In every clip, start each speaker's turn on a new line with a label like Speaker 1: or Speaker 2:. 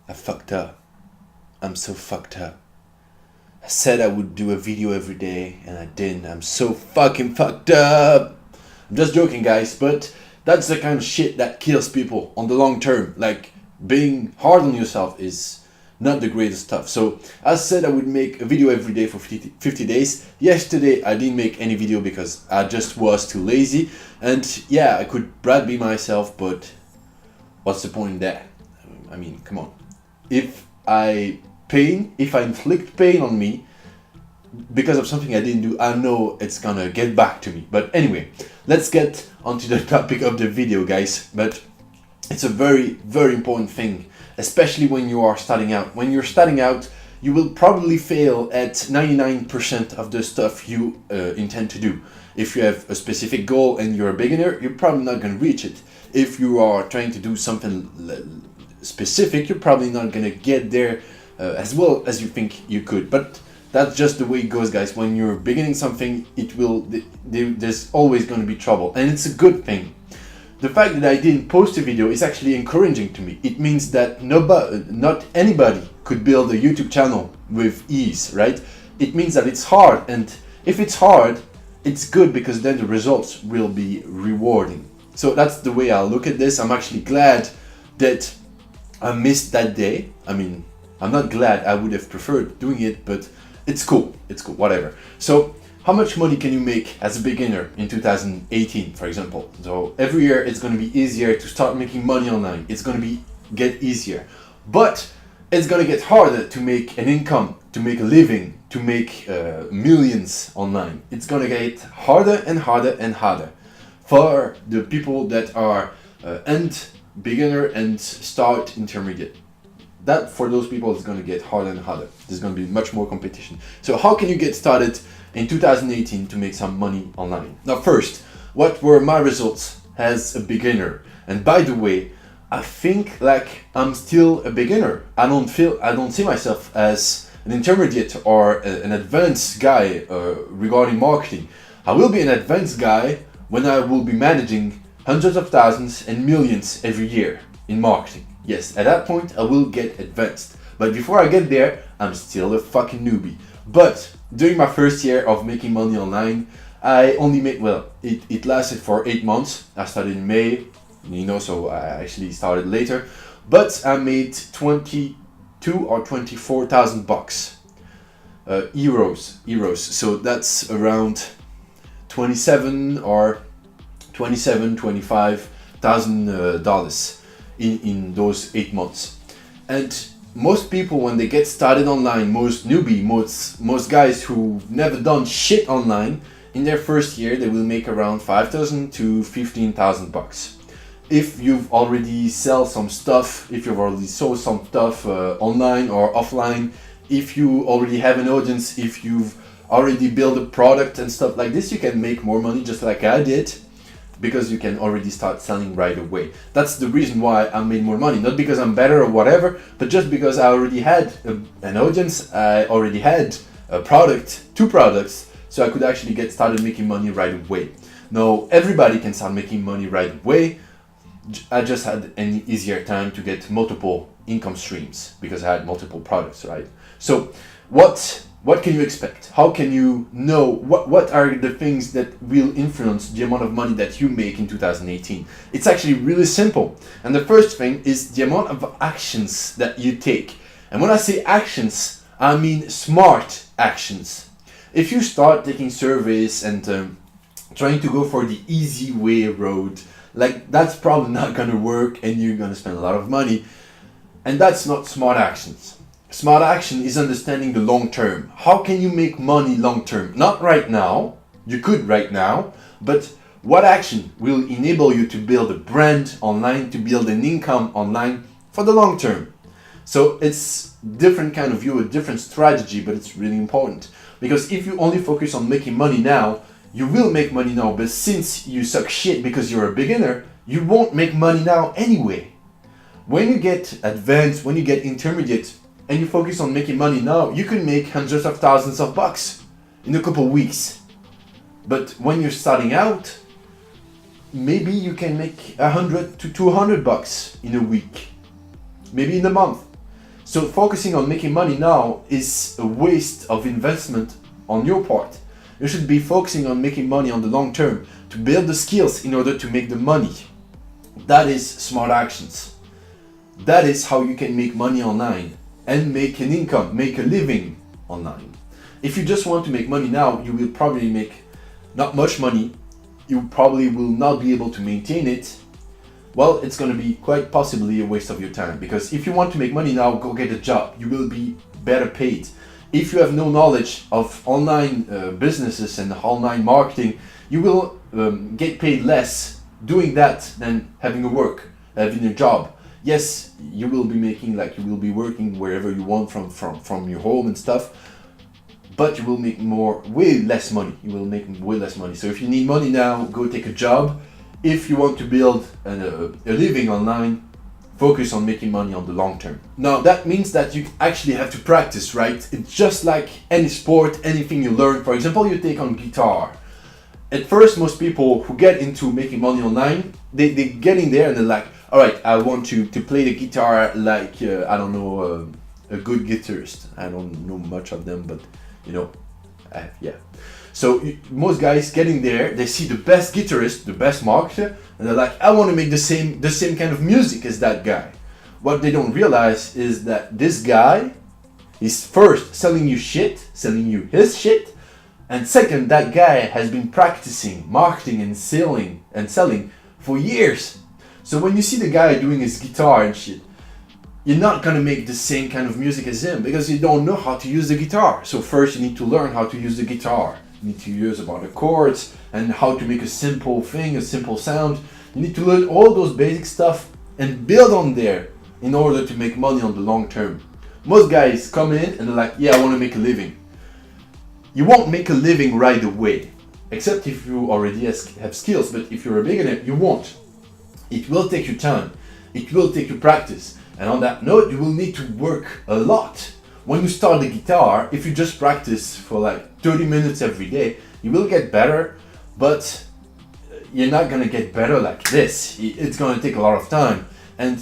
Speaker 1: I fucked up. I'm so fucked up. I said I would do a video every day and I didn't. I'm so fucking fucked up. I'm just joking, guys, but that's the kind of shit that kills people on the long term. Like, being hard on yourself is not the greatest stuff. So, I said I would make a video every day for 50 days. Yesterday, I didn't make any video because I just was too lazy. And yeah, I could brag be myself, but what's the point in that? I mean, come on. If I inflict pain on me because of something I didn't do, I know it's gonna get back to me. But anyway, let's get onto the topic of the video, guys. But it's a very, very important thing, especially when you are starting out. When you're starting out, you will probably fail at 99% of the stuff you intend to do. If you have a specific goal and you're a beginner, you're probably not gonna reach it. If you are trying to do something specific, you're probably not gonna get there as well as you think you could. But that's just the way it goes, guys. When you're beginning something, there's always going to be trouble, and it's a good thing. The fact that I didn't post a video is actually encouraging to me. It means that not anybody could build a YouTube channel with ease, right? It means that it's hard, and if it's hard, it's good because then the results will be rewarding. So that's the way I look at this. I'm actually glad that I missed that day. I mean, I'm not glad, I would have preferred doing it, but it's cool, whatever. So, how much money can you make as a beginner in 2018, for example? So, every year it's going to be easier to start making money online. It's going to get easier. But it's going to get harder to make an income, to make a living, to make millions online. It's going to get harder and harder and harder for the people that are end beginner and start intermediate. That for those people is going to get harder and harder. There's going to be much more competition. So how can you get started in 2018 to make some money online? Now first, what were my results as a beginner? And by the way, I think like I'm still a beginner. I don't see myself as an intermediate or an advanced guy regarding marketing. I will be an advanced guy when I will be managing hundreds of thousands and millions every year in marketing. Yes, at that point I will get advanced. But before I get there, I'm still a fucking newbie. But during my first year of making money online, I only made, it lasted for 8 months. I started in May, so I actually started later. But I made 22 or 24,000 bucks. Euros. So that's around 25,000 dollars in those 8 months. And most people, when they get started online, most guys who've never done shit online, in their first year they will make around 5,000 to 15,000 bucks. If you've already sold some stuff online or offline, if you already have an audience, if you've already built a product and stuff like this, you can make more money just like I did, because you can already start selling right away. That's the reason why I made more money. Not because I'm better or whatever, but just because I already had an audience, I already had a product, 2 products, so I could actually get started making money right away. Now, everybody can start making money right away. I just had an easier time to get multiple income streams because I had multiple products, right? So, what can you expect? How can you know what are the things that will influence the amount of money that you make in 2018? It's actually really simple. And the first thing is the amount of actions that you take. And when I say actions, I mean smart actions. If you start taking surveys and trying to go for the easy way road, like that's probably not gonna work and you're gonna spend a lot of money. And that's not smart actions. Smart action is understanding the long term. How can you make money long term? Not right now. You could right now, but what action will enable you to build a brand online, to build an income online for the long term? So it's different kind of view, a different strategy, but it's really important. Because if you only focus on making money now, you will make money now, but since you suck shit because you're a beginner, you won't make money now anyway. When you get advanced, when you get intermediate, and you focus on making money now, you can make hundreds of thousands of bucks in a couple weeks. But when you're starting out, maybe you can make 100 to 200 bucks in a week, maybe in a month. So focusing on making money now is a waste of investment on your part. You should be focusing on making money on the long term to build the skills in order to make the money. That is smart actions. That is how you can make money online and make an income, make a living online. If you just want to make money now, you will probably make not much money. You probably will not be able to maintain it. Well, it's going to be quite possibly a waste of your time, because if you want to make money now, go get a job. You will be better paid. If you have no knowledge of online businesses and online marketing, you will get paid less doing that than having a job. Yes, you will be making, like, you will be working wherever you want from your home and stuff, but you will make way less money. You will make way less money. So if you need money now, go take a job. If you want to build a living online, focus on making money on the long term. Now that means that you actually have to practice, right? It's just like any sport, anything you learn. For example, you take on guitar. At first, most people who get into making money online, they get in there and they're like, all right, I want to play the guitar like, I don't know, a good guitarist. I don't know much of them, but you know, yeah. So most guys get in there, they see the best guitarist, the best marketer, and they're like, I want to make the same kind of music as that guy. What they don't realize is that this guy is first selling you his shit, and second, that guy has been practicing marketing and selling for years. So when you see the guy doing his guitar and shit, you're not gonna make the same kind of music as him because you don't know how to use the guitar. So first you need to learn how to use the guitar. You need to use about the chords and how to make a simple thing, a simple sound. You need to learn all those basic stuff and build on there in order to make money on the long term. Most guys come in and they're like, yeah, I want to make a living. You won't make a living right away, except if you already have skills. But if you're a beginner, you won't. It will take you time. It will take you practice. And on that note, you will need to work a lot. When you start the guitar, if you just practice for like 30 minutes every day, you will get better, but you're not gonna get better like this. It's gonna take a lot of time. And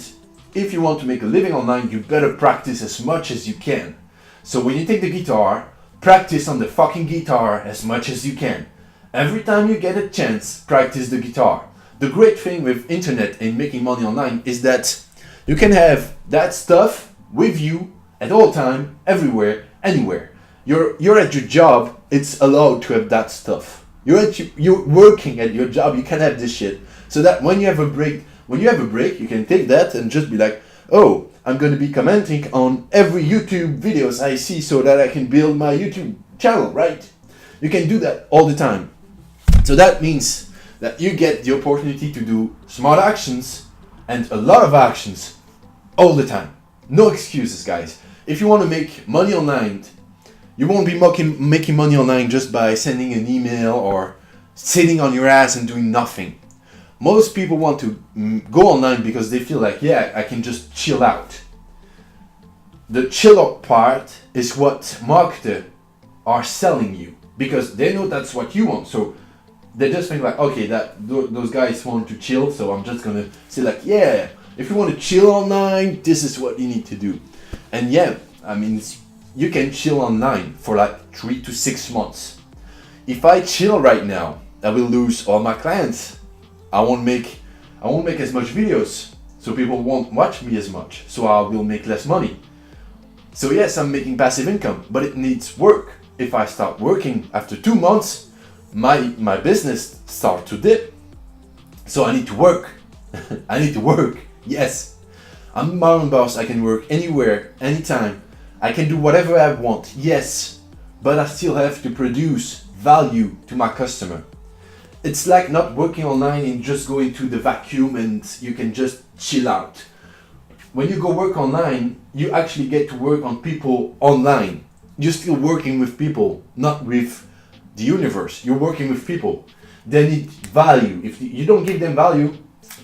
Speaker 1: if you want to make a living online, you better practice as much as you can. So when you take the guitar, practice on the fucking guitar as much as you can. Every time you get a chance, practice the guitar. The great thing with internet and making money online is that you can have that stuff with you at all time, everywhere, anywhere. You're at your job, it's allowed to have that stuff. You're working at your job, you can have this shit. So that when you have a break, you can take that and just be like, oh, I'm gonna be commenting on every YouTube videos I see so that I can build my YouTube channel, right? You can do that all the time. So that means that you get the opportunity to do smart actions and a lot of actions all the time. No excuses, guys. If you want to make money online, you won't be making money online just by sending an email or sitting on your ass and doing nothing. Most people want to go online because they feel like, yeah, I can just chill out. The chill out part is what marketers are selling you because they know that's what you want. So they just think like, okay, those guys want to chill, so I'm just gonna say like, yeah, if you want to chill online, this is what you need to do. And yeah, I mean, you can chill online for like 3 to 6 months. If I chill right now, I will lose all my clients. I won't make as much videos, so people won't watch me as much, so I will make less money. So yes, I'm making passive income, but it needs work. If I start working after 2 months, my business start to dip. So I need to work. I need to work. Yes. I'm my own boss. I can work anywhere, anytime. I can do whatever I want. Yes. But I still have to produce value to my customer. It's like not working online and just going to the vacuum and you can just chill out. When you go work online, you actually get to work on people online. You're still working with people, not with the universe. You're working with people. They need value. If you don't give them value,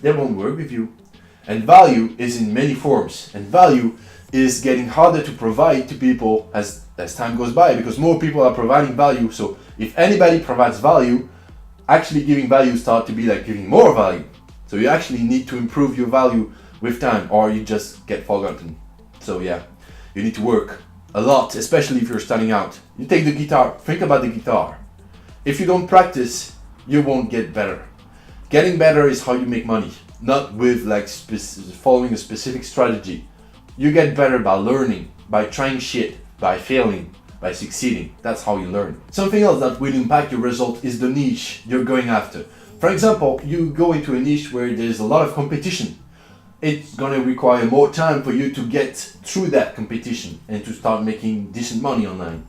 Speaker 1: they won't work with you. And value is in many forms. And value is getting harder to provide to people as time goes by because more people are providing value. So if anybody provides value, actually giving value start to be like giving more value. So you actually need to improve your value with time or you just get forgotten. So yeah, you need to work a lot, especially if you're starting out. You take the guitar, think about the guitar. If you don't practice, you won't get better. Getting better is how you make money, not with like following a specific strategy. You get better by learning, by trying shit, by failing, by succeeding. That's how you learn. Something else that will impact your result is the niche you're going after. For example, you go into a niche where there's a lot of competition. It's gonna require more time for you to get through that competition and to start making decent money online.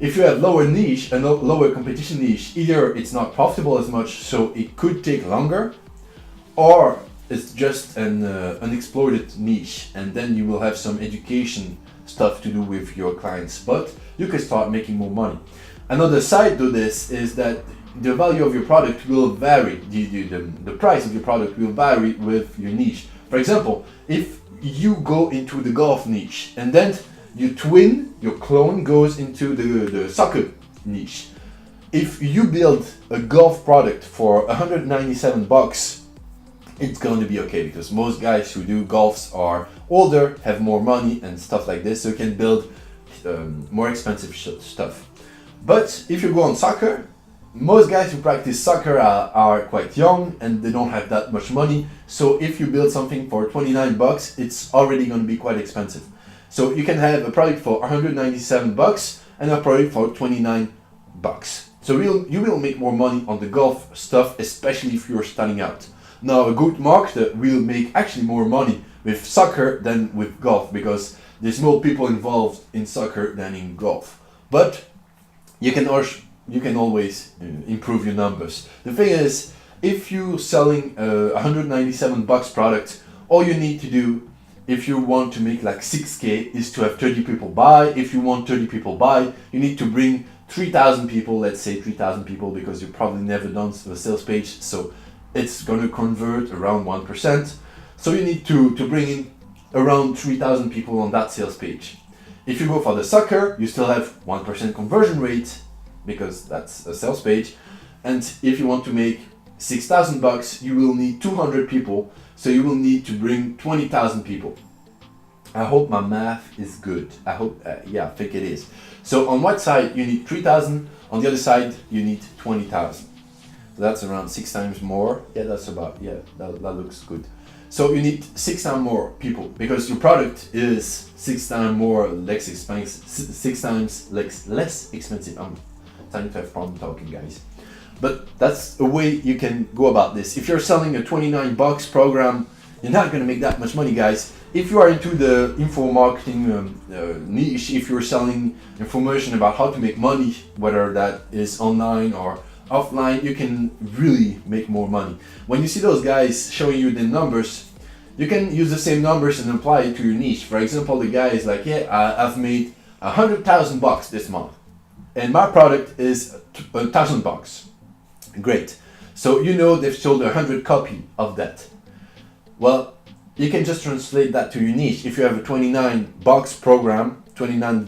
Speaker 1: If you have lower niche and lower competition niche, either it's not profitable as much, so it could take longer, or it's just an unexploited niche, and then you will have some education stuff to do with your clients, but you can start making more money. Another side to this is that the value of your product will vary, the price of your product will vary with your niche. For example, if you go into the golf niche and then your clone goes into the soccer niche. If you build a golf product for $197, it's going to be okay, because most guys who do golfs are older, have more money and stuff like this, so you can build more expensive stuff. But if you go on soccer, most guys who practice soccer are quite young and they don't have that much money. So if you build something for $29, it's already going to be quite expensive. So you can have a product for $197 and a product for $29. So you will make more money on the golf stuff, especially if you're starting out. Now, a good marketer will make actually more money with soccer than with golf, because there's more people involved in soccer than in golf. But you can always improve your numbers. The thing is, if you're selling a $197 product, all you need to do, if you want to make like 6K, is to have 30 people buy. If you want 30 people buy, you need to bring 3,000 people, let's say 3,000 people, because you've probably never done a sales page, so it's going to convert around 1%. So you need to bring in around 3,000 people on that sales page. If you go for the soccer, you still have 1% conversion rate, because that's a sales page. And if you want to make $6,000, you will need 200 people. So you will need to bring 20,000 people. I hope my math is good. I hope, I think it is. So on one side you need 3,000, on the other side you need 20,000. So that's around 6 times more. Yeah, that's about, that looks good. So you need 6 times more people, because your product is 6 times more less expensive, 6 times less expensive. I'm starting to have problem talking, guys. But that's a way you can go about this. If you're selling a $29 program, you're not going to make that much money, guys. If you are into the info marketing niche, if you're selling information about how to make money, whether that is online or offline, you can really make more money. When you see those guys showing you the numbers, you can use the same numbers and apply it to your niche. For example, the guy is like, I've made $100,000 this month, and my product is $1,000. Great. So you know they've sold 100 copies of that. Well, you can just translate that to your niche. If you have a $29 program, $29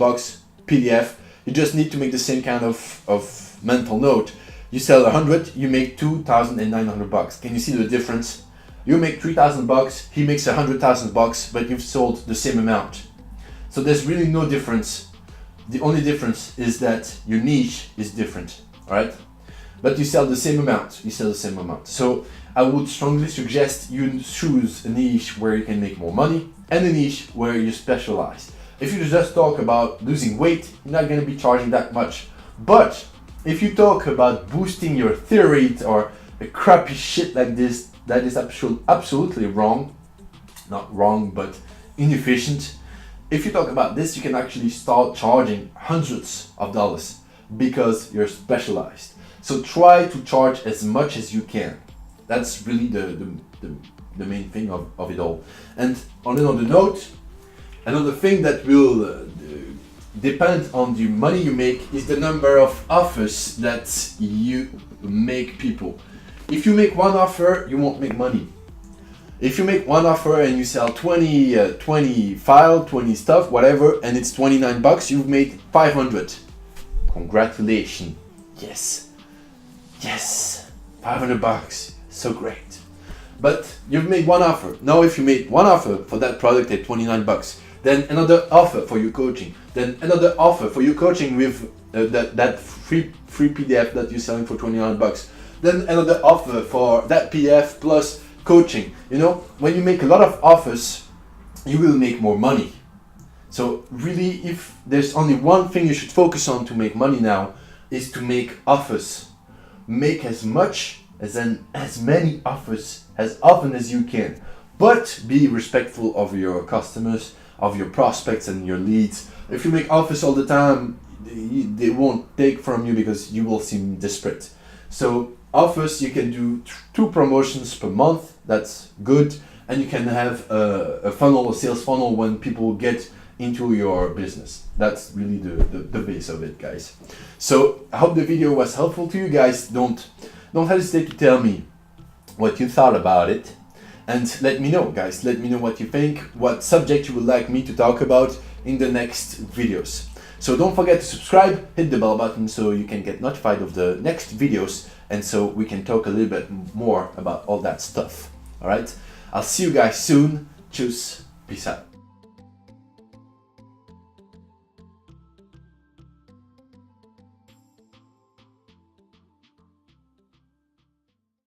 Speaker 1: PDF, you just need to make the same kind of mental note. You sell 100, you make $2,900. Can you see the difference? You make $3,000, he makes $100,000, but you've sold the same amount. So there's really no difference. The only difference is that your niche is different, all right? But you sell the same amount. So I would strongly suggest you choose a niche where you can make more money and a niche where you specialize. If you just talk about losing weight, you're not going to be charging that much. But if you talk about boosting your thyroid or a crappy shit like this, that is absolutely wrong. Not wrong, but inefficient. If you talk about this, you can actually start charging hundreds of dollars because you're specialized. So try to charge as much as you can. That's really the main thing of it all. And on another note, another thing that will depend on the money you make is the number of offers that you make people. If you make one offer, you won't make money. If you make one offer and you sell 20 file, 20 stuff, whatever, and it's $29, you've made 500. Congratulations. Yes, $500, so great. But you've made one offer. Now if you made one offer for that product at $29, then another offer for your coaching, then another offer for your coaching with that free PDF that you're selling for $2,900, then another offer for that PDF plus coaching. You know, when you make a lot of offers, you will make more money. So really, if there's only one thing you should focus on to make money now, is to make offers. Make as many offers as often as you can, but be respectful of your customers, of your prospects and your leads. If you make offers all the time, they won't take from you because you will seem desperate. So offers, you can do 2 promotions per month. That's good. And you can have a funnel, a sales funnel, when people get into your business. That's really the base of it, guys. So I hope the video was helpful to you guys. Don't hesitate to tell me what you thought about it, and let me know, guys. Let me know what you think, what subject you would like me to talk about in the next videos. So don't forget to subscribe, hit the bell button so you can get notified of the next videos, and so we can talk a little bit more about all that stuff. All right, I'll see you guys soon. Tschüss, peace out.